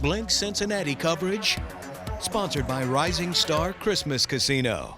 Blink Cincinnati coverage, sponsored by Rising Star Christmas Casino.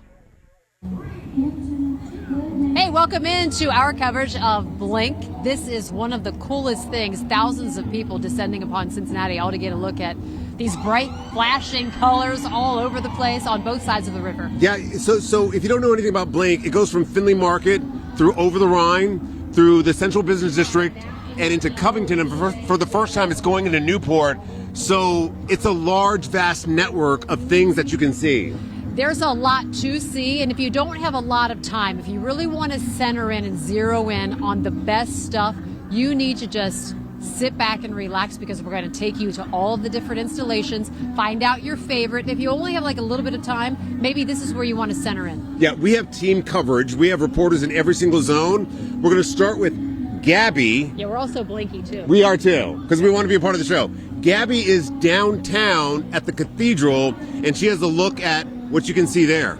Hey, welcome into our coverage of Blink. This is one of the coolest things. Thousands of people descending upon Cincinnati all to get a look at these bright, flashing colors all over the place on both sides of the river. Yeah, so if you don't know anything about Blink, it goes from Findlay Market through over the Rhine, through the Central Business District, and into Covington. And for the first time, it's going into Newport. So it's a large, vast network of things that you can see. There's a lot to see, and if you don't have a lot of time, if you really want to center in and zero in on the best stuff, you need to just sit back and relax, because we're going to take you to all of the different installations, find out your favorite. If you only have like a little bit of time, maybe this is where you want to center in. Yeah, we have team coverage. We have reporters in every single zone. We're going to start with Gabby. Yeah, we're also Blinky too. We are too, because we want to be a part of the show. Gabby is downtown at the cathedral, and she has a look at what you can see there.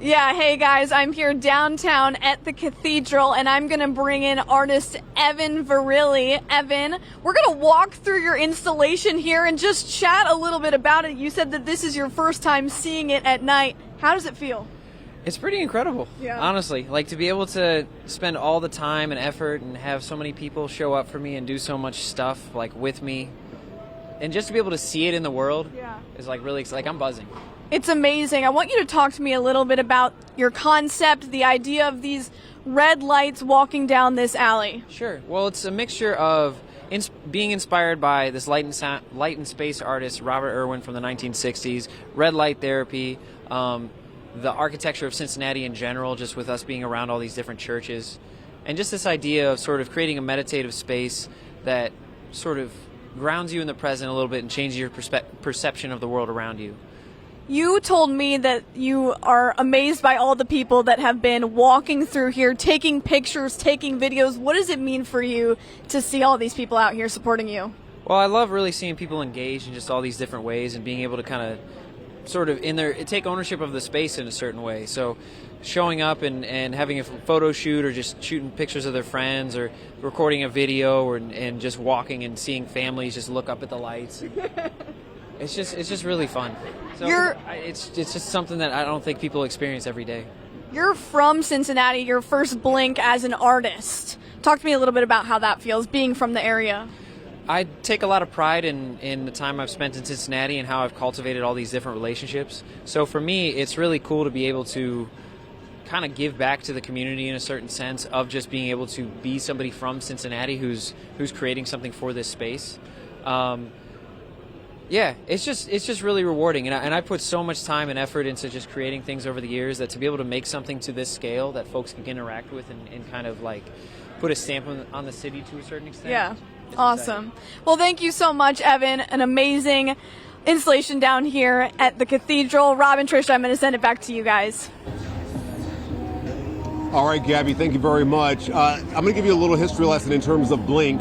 Yeah, hey guys, I'm here downtown at the cathedral, and I'm going to bring in artist Evan Virilli. Evan, we're going to walk through your installation here and just chat a little bit about it. You said that this is your first time seeing it at night. How does it feel? It's pretty incredible, honestly. Like, to be able to spend all the time and effort and have so many people show up for me and do so much stuff, like, with me, and just to be able to see it in the world is, like, really exciting. Like, I'm buzzing. It's amazing. I want you to talk to me a little bit about your concept, the idea of these red lights walking down this alley. Sure. Well, it's a mixture of being inspired by this light and space artist, Robert Irwin, from the 1960s, red light therapy, the architecture of Cincinnati in general, just with us being around all these different churches, and just this idea of sort of creating a meditative space that sort of grounds you in the present a little bit and changes your perception of the world around you. You told me that you are amazed by all the people that have been walking through here, taking pictures, taking videos. What does it mean for you to see all these people out here supporting you? Well, I love really seeing people engaged in just all these different ways and being able to kind of sort of take ownership of the space in a certain way. So showing up and having a photo shoot, or just shooting pictures of their friends, or recording a video, and just walking and seeing families just look up at the lights. It's just really fun. So it's just something that I don't think people experience every day. You're from Cincinnati, your first Blink as an artist. Talk to me a little bit about how that feels, being from the area. I take a lot of pride in the time I've spent in Cincinnati and how I've cultivated all these different relationships. So for me, it's really cool to be able to kind of give back to the community in a certain sense of just being able to be somebody from Cincinnati who's creating something for this space. Yeah, it's just really rewarding, and I put so much time and effort into just creating things over the years, that to be able to make something to this scale that folks can interact with and kind of like put a stamp on the city to a certain extent. Yeah, awesome. Exciting. Well, thank you so much, Evan. An amazing installation down here at the cathedral. Rob and Trish, I'm going to send it back to you guys. All right, Gabby, thank you very much. I'm going to give you a little history lesson in terms of Blink.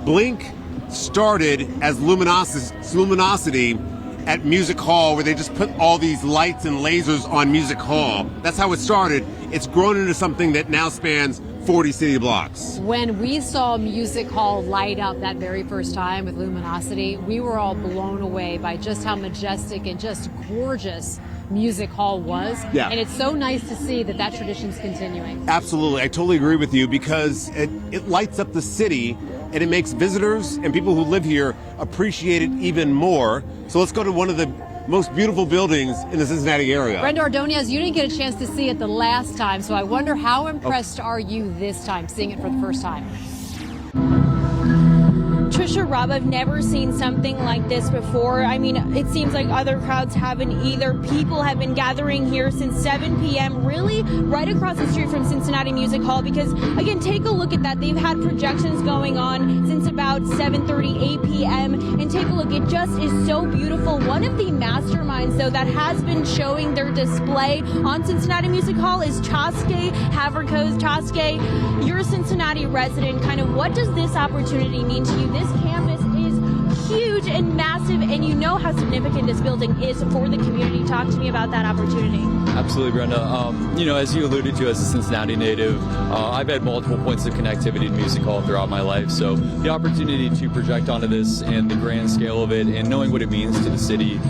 Blink started as luminosity at Music Hall, where they just put all these lights and lasers on Music Hall. That's how it started. It's grown into something that now spans 40 city blocks. When we saw Music Hall light up that very first time with luminosity, we were all blown away by just how majestic and just gorgeous Music Hall was. Yeah. And it's so nice to see that tradition's continuing. Absolutely. I totally agree with you, because it lights up the city, and it makes visitors and people who live here appreciate it even more. So let's go to one of the most beautiful buildings in the Cincinnati area. Brenda Ordonez, you didn't get a chance to see it the last time, so I wonder how impressed are you this time, seeing it for the first time? Trisha, Rob, I've never seen something like this before. I mean, it seems like other crowds haven't either. People have been gathering here since 7 p.m., really right across the street from Cincinnati Music Hall, because, again, take a look at that. They've had projections going on since about 7:30, 8 p.m., and take a look. It just is so beautiful. One of the masterminds, though, that has been showing their display on Cincinnati Music Hall is Chaske Haverkos. Chaske, you're a Cincinnati resident. Kind of what does this opportunity mean to you? This campus is huge and massive, and you know how significant this building is for the community. Talk to me about that opportunity. Absolutely, Brenda. As you alluded to, as a Cincinnati native, I've had multiple points of connectivity to Music Hall throughout my life. So the opportunity to project onto this and the grand scale of it and knowing what it means to the city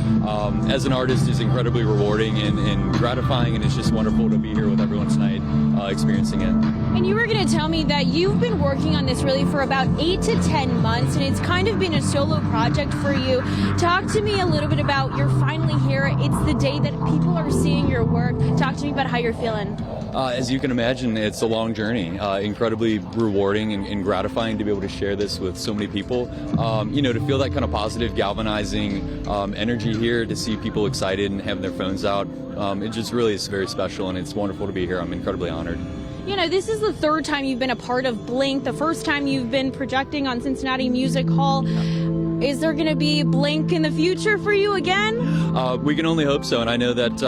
as an artist is incredibly rewarding and gratifying, and it's just wonderful to be here with everyone tonight experiencing it. And you were going to tell me that you've been working on this really for about 8 to 10 months, and it's kind of been a solo project for you. Talk to me a little bit about you're finally here. It's the day that people are seeing your work. Talk to me about how you're feeling. As you can imagine, it's a long journey, incredibly rewarding and gratifying to be able to share this with so many people. To feel that kind of positive, galvanizing energy here, to see people excited and having their phones out, it just really is very special, and it's wonderful to be here. I'm incredibly honored. This is the third time you've been a part of Blink, the first time you've been projecting on Cincinnati Music Hall. Is there going to be Blink in the future for you again? We can only hope so, and I know that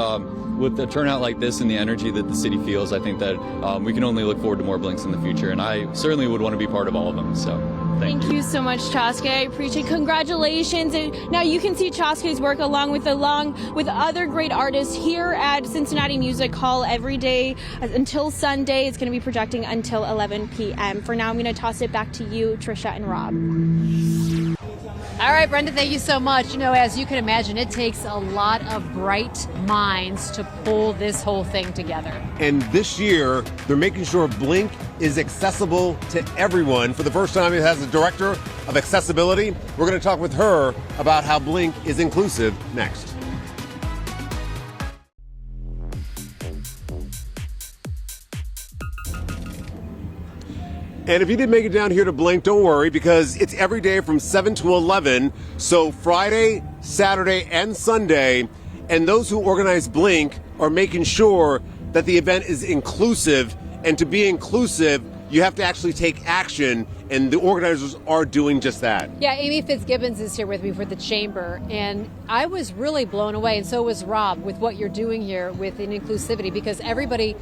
with a turnout like this and the energy that the city feels, I think that we can only look forward to more Blinks in the future, and I certainly would want to be part of all of them. So thank you so much, Chaske. I appreciate it. Congratulations. And now you can see Chaske's work along with other great artists here at Cincinnati Music Hall every day until Sunday. It's going to be projecting until 11 p.m. For now, I'm going to toss it back to you, Trisha and Rob. All right, Brenda, thank you so much. As you can imagine, it takes a lot of bright minds to pull this whole thing together. And this year, they're making sure Blink is accessible to everyone. For the first time, it has a director of accessibility. We're going to talk with her about how Blink is inclusive next. And if you didn't make it down here to Blink, don't worry, because it's every day from 7 to 11. So Friday, Saturday, and Sunday. And those who organize Blink are making sure that the event is inclusive. And to be inclusive, you have to actually take action. And the organizers are doing just that. Yeah, Amy Fitzgibbons is here with me for the Chamber. And I was really blown away, and so was Rob, with what you're doing here with inclusivity, because everybody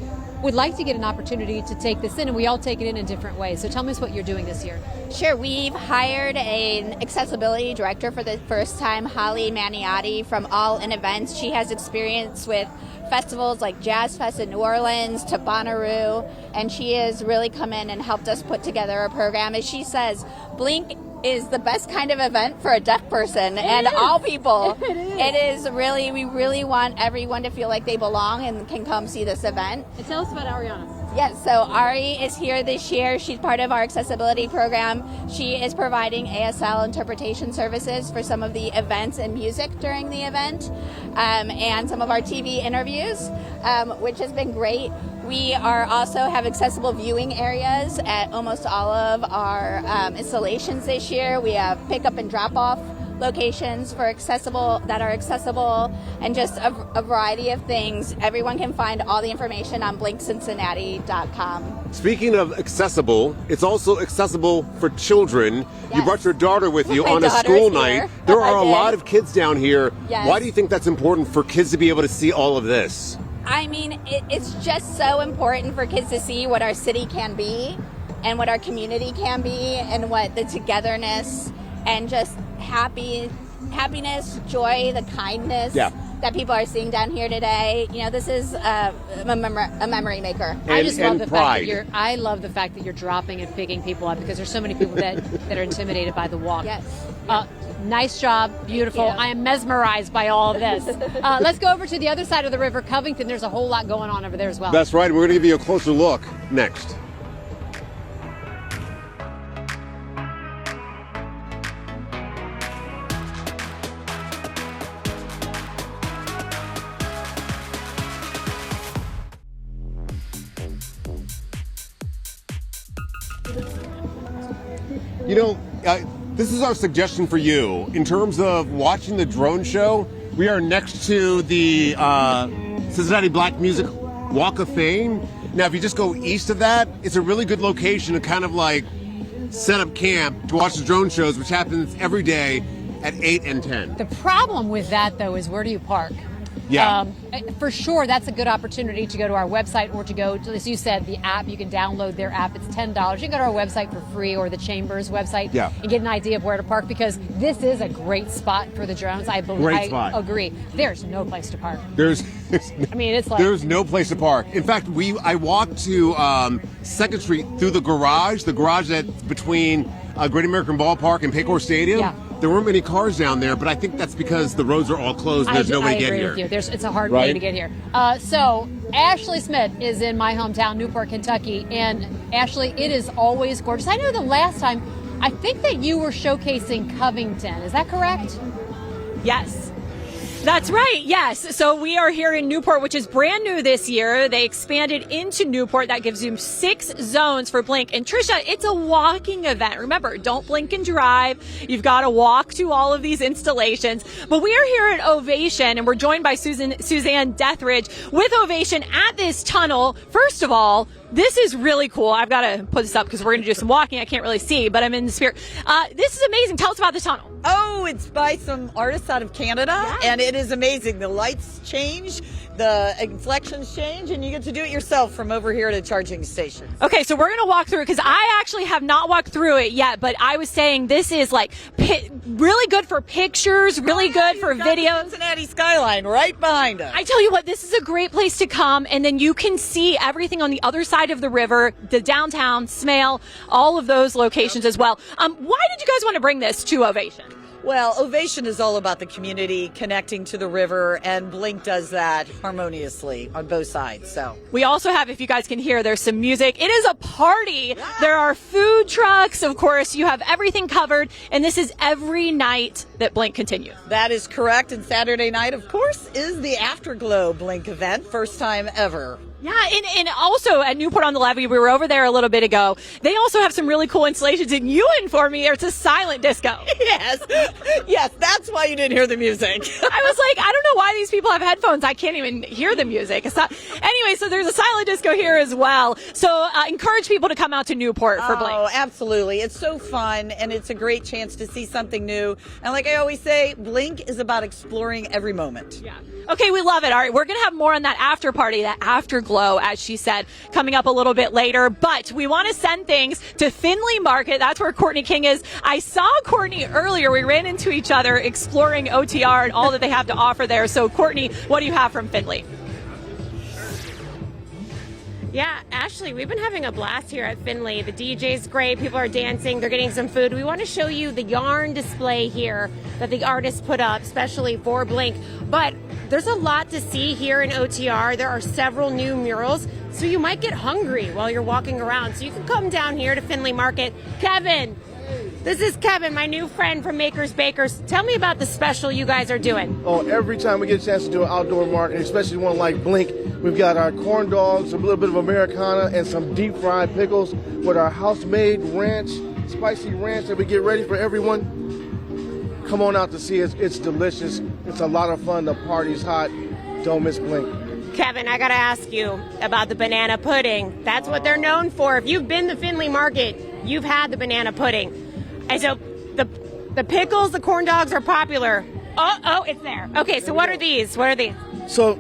would like to get an opportunity to take this in, and we all take it in different ways. So tell me what you're doing this year. Sure. We've hired an accessibility director for the first time, Holly Maniotti from All In Events. She has experience with festivals like Jazz Fest in New Orleans to Bonnaroo, and she has really come in and helped us put together a program. As she says, Blink is the best kind of event for a deaf person and all people. It is really, we really want everyone to feel like they belong and can come see this event. And tell us about Ariana. Yes, so Ari is here this year. She's part of our accessibility program. She is providing ASL interpretation services for some of the events and music during the event, and some of our TV interviews, which has been great. We are also have accessible viewing areas at almost all of our installations this year. We have pickup and drop-off locations for accessible and just a variety of things. Everyone can find all the information on blinkcincinnati.com. Speaking of accessible, it's also accessible for children. Yes. You brought your daughter with you My on a daughter's school here. night. There are I a did. lot of kids down here. Yes. Why do you think that's important for kids to be able to see all of this? I mean, it's just so important for kids to see what our city can be and what our community can be and what the togetherness and just happiness, joy, the kindness that people are seeing down here today. This is a memory maker. I just love the pride. I love the fact that you're dropping and picking people up, because there's so many people that are intimidated by the walk. Yes. Nice job. Beautiful. I am mesmerized by all of this. Let's go over to the other side of the river, Covington. There's a whole lot going on over there as well. That's right. We're going to give you a closer look next. This is our suggestion for you. In terms of watching the drone show, we are next to the Cincinnati Black Music Walk of Fame. Now, if you just go east of that, it's a really good location to kind of like set up camp to watch the drone shows, which happens every day at 8 and 10. The problem with that, though, is where do you park? Yeah. For sure, that's a good opportunity to go to our website or to go to, as you said, the app. You can download their app. It's $10. You can go to our website for free or the Chamber's website and get an idea of where to park, because this is a great spot for the drones. I agree. There's no place to park. It's like there's no place to park. In fact, I walked to 2nd Street through the garage that's between Great American Ballpark and Paycor Stadium. Yeah. There weren't many cars down there, but I think that's because the roads are all closed and there's no way to get here. I agree with you. It's a hard way to get here. So Ashley Smith is in my hometown, Newport, Kentucky. And Ashley, it is always gorgeous. I know the last time, I think that you were showcasing Covington. Is that correct? Yes. That's right, yes. So we are here in Newport, which is brand new this year. They expanded into Newport. That gives you 6 zones for Blink. And Trisha, it's a walking event. Remember, don't blink and drive. You've got to walk to all of these installations. But we are here at Ovation, and we're joined by Suzanne Deathridge with Ovation at this tunnel. First of all, this is really cool. I've got to put this up because we're going to do some walking. I can't really see, but I'm in the spirit. This is amazing. Tell us about the tunnel. Oh, it's by some artists out of Canada, and it is amazing. The lights change, the inflections change, and you get to do it yourself from over here at a charging station. Okay, so we're going to walk through it because I actually have not walked through it yet, but I was saying this is like really good for pictures, really good for videos. The Cincinnati skyline right behind us. I tell you what, this is a great place to come, and then you can see everything on the other side of the river, the downtown, Smale, all of those locations as well. Why did you guys want to bring this to Ovation? Well, Ovation is all about the community connecting to the river, and Blink does that harmoniously on both sides. So we also have, if you guys can hear, there's some music. It is a party. Yeah. There are food trucks. Of course, you have everything covered, and this is every night that Blink continues. That is correct. And Saturday night, of course, is the Afterglow Blink event. First time ever. Yeah, and also at Newport on the Levee, we were over there a little bit ago. They also have some really cool installations, and you informed me it's a silent disco. Yes, that's why you didn't hear the music. I was like, I don't know why these people have headphones. I can't even hear the music. It's not. Anyway, so there's a silent disco here as well. So encourage people to come out to Newport for Blink. Oh, absolutely. It's so fun, and it's a great chance to see something new. And like I always say, Blink is about exploring every moment. Yeah. Okay, we love it. All right, we're going to have more on that after party, that afterglow, as she said, coming up a little bit later. But we want to send things to Findlay Market. That's where Courtney King is. I saw Courtney earlier. We ran into each other exploring OTR and all that they have to offer there. So, Courtney, what do you have from Findlay? Yeah, Ashley, we've been having a blast here at Findlay. The DJ's great. People are dancing. They're getting some food. We want to show you the yarn display here that the artists put up, especially for Blink. But there's a lot to see here in OTR. There are several new murals, so you might get hungry while you're walking around. So you can come down here to Findlay Market. Kevin, this is Kevin, my new friend from Makers Bakers. Tell me about the special you guys are doing. Oh, every time we get a chance to do an outdoor market, especially one like Blink, we've got our corn dogs, a little bit of Americana, and some deep fried pickles with our house-made ranch, spicy ranch that we get ready for everyone. Come on out to see it. It's delicious. It's a lot of fun. The party's hot. Don't miss Blink. Kevin, I got to ask you about the banana pudding. That's what they're known for. If you've been to Findlay Market, you've had the banana pudding. And so the pickles, the corn dogs are popular. Oh, it's there. Okay, so what are these? So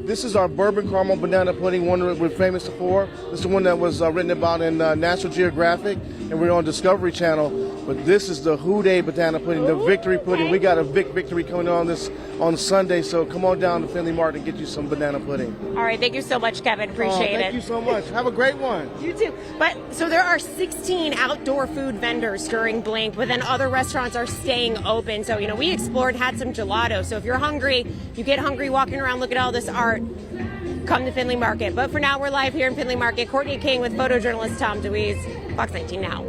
this is our bourbon caramel banana pudding, one that we're famous for. This is the one that was written about in National Geographic, and we're on Discovery Channel. But this is the Houday banana pudding, the victory pudding. We got a big victory coming on Sunday, so come on down to Findlay Market and get you some banana pudding. All right, thank you so much, Kevin. Appreciate it. Thank you so much. Have a great one. You too. But so there are 16 outdoor food vendors during Blink, but then other restaurants are staying open. So, we explored, had some gelato. So if you're hungry, you get hungry walking around, look at all this art, come to Findlay Market. But for now, we're live here in Findlay Market. Courtney King with photojournalist Tom DeWeese, Fox 19 Now.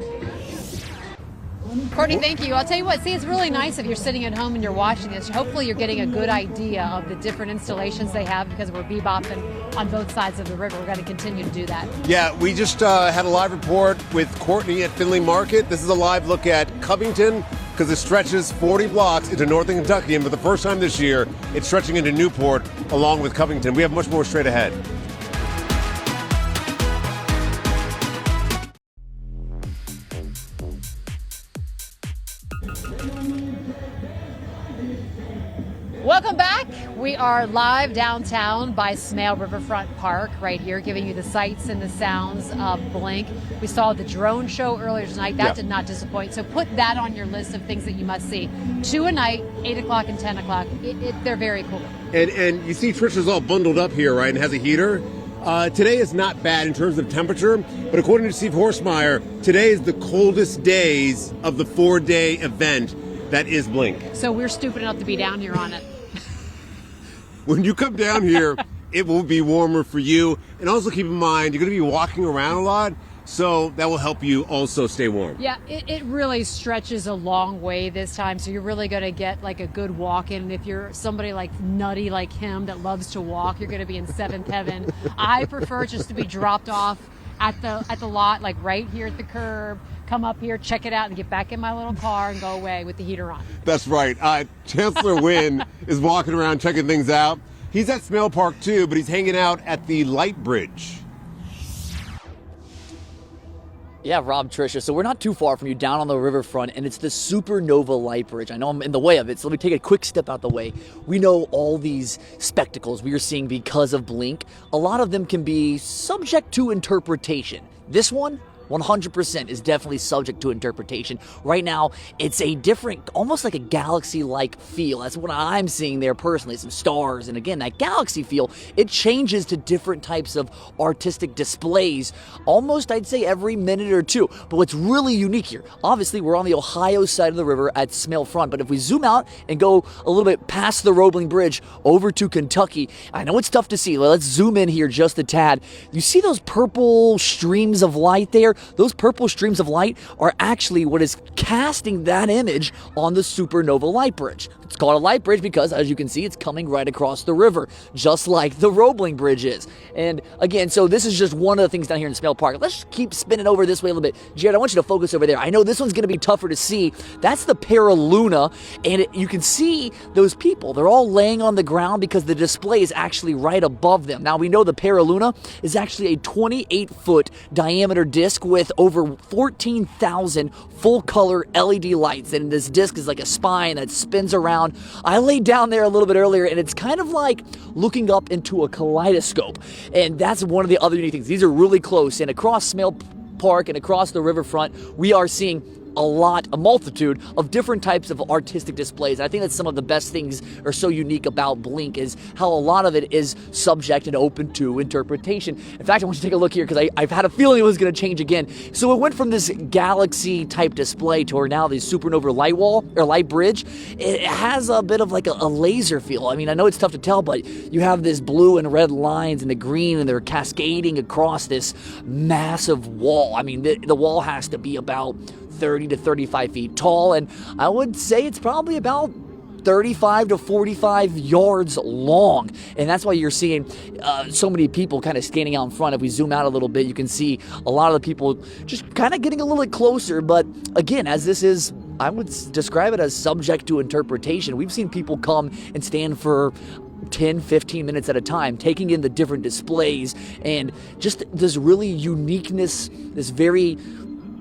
Courtney, thank you. I'll tell you what, it's really nice if you're sitting at home and you're watching this. Hopefully you're getting a good idea of the different installations they have because we're bebopping on both sides of the river. We're going to continue to do that. Yeah, we just had a live report with Courtney at Findlay Market. This is a live look at Covington because it stretches 40 blocks into northern Kentucky, and for the first time this year, it's stretching into Newport along with Covington. We have much more straight ahead. Welcome back. We are live downtown by Smale Riverfront Park right here, giving you the sights and the sounds of Blink. We saw the drone show earlier tonight. That did not disappoint. So put that on your list of things that you must see. 2 a night, 8 o'clock and 10 o'clock. They're very cool. And you see Trisha's all bundled up here, right, and has a heater. Today is not bad in terms of temperature, but according to Steve Horstmeyer, today is the coldest days of the 4-day event that is Blink. So we're stupid enough to be down here on it. When you come down here, it will be warmer for you. And also keep in mind, you're going to be walking around a lot, so that will help you also stay warm. Yeah, it really stretches a long way this time, so you're really going to get like a good walk in. And if you're somebody like nutty like him that loves to walk, you're going to be in seventh heaven. I prefer just to be dropped off at the lot, like right here at the curb. Come up here, check it out, and get back in my little car and go away with the heater on. That's right. Chancellor Wynn is walking around checking things out. He's at Smale Park too, but he's hanging out at the light bridge. Yeah, Rob, Tricia. So we're not too far from you down on the riverfront, and it's the Supernova Light Bridge. I know I'm in the way of it, so let me take a quick step out the way. We know all these spectacles we are seeing because of Blink. A lot of them can be subject to interpretation. This one, 100% is definitely subject to interpretation. Right now, it's a different, almost like a galaxy-like feel. That's what I'm seeing there personally, some stars. And again, that galaxy feel, it changes to different types of artistic displays almost, I'd say, every minute or two. But what's really unique here, obviously, we're on the Ohio side of the river at Smale Front. But if we zoom out and go a little bit past the Roebling Bridge over to Kentucky, I know it's tough to see. Let's zoom in here just a tad. You see those purple streams of light there? Those purple streams of light are actually what is casting that image on the Supernova Light Bridge. It's called a light bridge because, as you can see, it's coming right across the river, just like the Roebling Bridge is. And again, so this is just one of the things down here in Smale Park. Let's keep spinning over this way a little bit. Jared, I want you to focus over there. I know this one's going to be tougher to see. That's the Paraluna, and you can see those people. They're all laying on the ground because the display is actually right above them. Now, we know the Paraluna is actually a 28-foot diameter disc with over 14,000 full-color LED lights, and this disc is like a spine that spins around. I laid down there a little bit earlier, and it's kind of like looking up into a kaleidoscope, and that's one of the other unique things. These are really close, and across Smale Park and across the riverfront, we are seeing a multitude of different types of artistic displays. And I think that's some of the best things are so unique about Blink is how a lot of it is subject and open to interpretation. In fact, I want you to take a look here because I've had a feeling it was going to change again. So it went from this galaxy type display to now the Supernova light wall or light bridge. It has a bit of like a laser feel. I mean, I know it's tough to tell, but you have this blue and red lines and the green, and they're cascading across this massive wall. I mean, the wall has to be about 30 to 35 feet tall, and I would say it's probably about 35 to 45 yards long, and that's why you're seeing so many people kind of standing out in front. If we zoom out a little bit, you can see a lot of the people just kind of getting a little bit closer, but again, as this is, I would describe it as subject to interpretation. We've seen people come and stand for 10, 15 minutes at a time, taking in the different displays, and just this really uniqueness, this very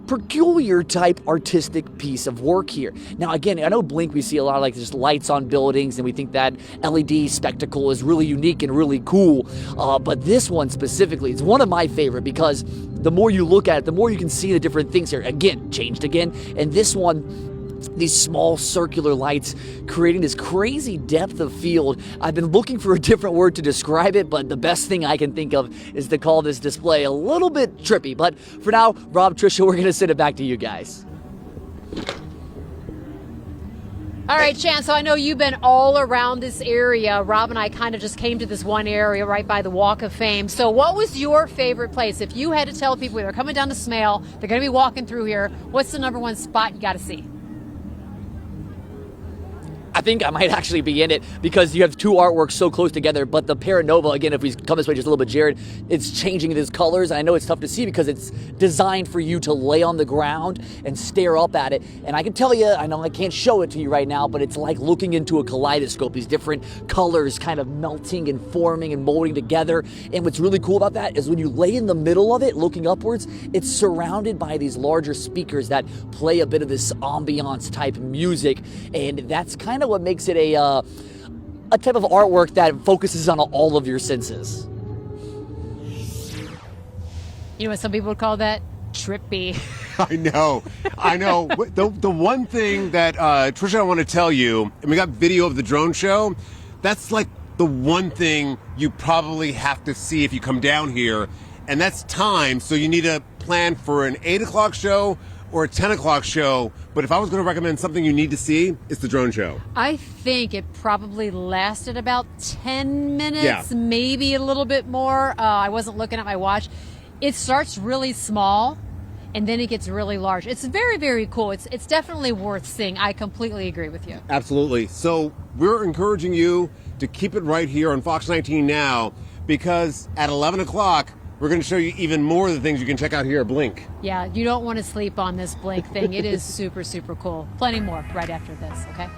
peculiar type artistic piece of work here. Now, again, I know Blink, we see a lot of like just lights on buildings, and we think that LED spectacle is really unique and really cool. But this one specifically, it's one of my favorite because the more you look at it, the more you can see the different things here. Again, changed again. And this one, these small circular lights creating this crazy depth of field. I've been looking for a different word to describe it, but the best thing I can think of is to call this display a little bit trippy. But for now, Rob, Tricia, we're going to send it back to you guys. All right, Chan, so I know you've been all around this area. Rob and I kind of just came to this one area right by the Walk of Fame. So what was your favorite place? If you had to tell people they're coming down to Smale, they're going to be walking through here, what's the number one spot you got to see? I think I might actually be in it because you have two artworks so close together, but the Paranova, again, if we come this way just a little bit, Jared, it's changing its colors. And I know it's tough to see because it's designed for you to lay on the ground and stare up at it. And I can tell you, I know I can't show it to you right now, but it's like looking into a kaleidoscope, these different colors kind of melting and forming and molding together. And what's really cool about that is when you lay in the middle of it, looking upwards, it's surrounded by these larger speakers that play a bit of this ambiance type music. And that's kind of what makes it a type of artwork that focuses on all of your senses. You know what some people would call that? Trippy. I know. The one thing that, Trisha, I want to tell you, and we got video of the drone show, that's like the one thing you probably have to see if you come down here, and that's time. So you need to plan for an 8 o'clock show or a 10 o'clock show. But if I was going to recommend something you need to see, it's the drone show. I think it probably lasted about 10 minutes, maybe a little bit more. I wasn't looking at my watch. It starts really small, and then it gets really large. It's very, very cool. It's definitely worth seeing. I completely agree with you. Absolutely. So we're encouraging you to keep it right here on Fox 19 now, because at 11 o'clock, we're going to show you even more of the things you can check out here at Blink. Yeah, you don't want to sleep on this Blink thing. It is super, super cool. Plenty more right after this, okay?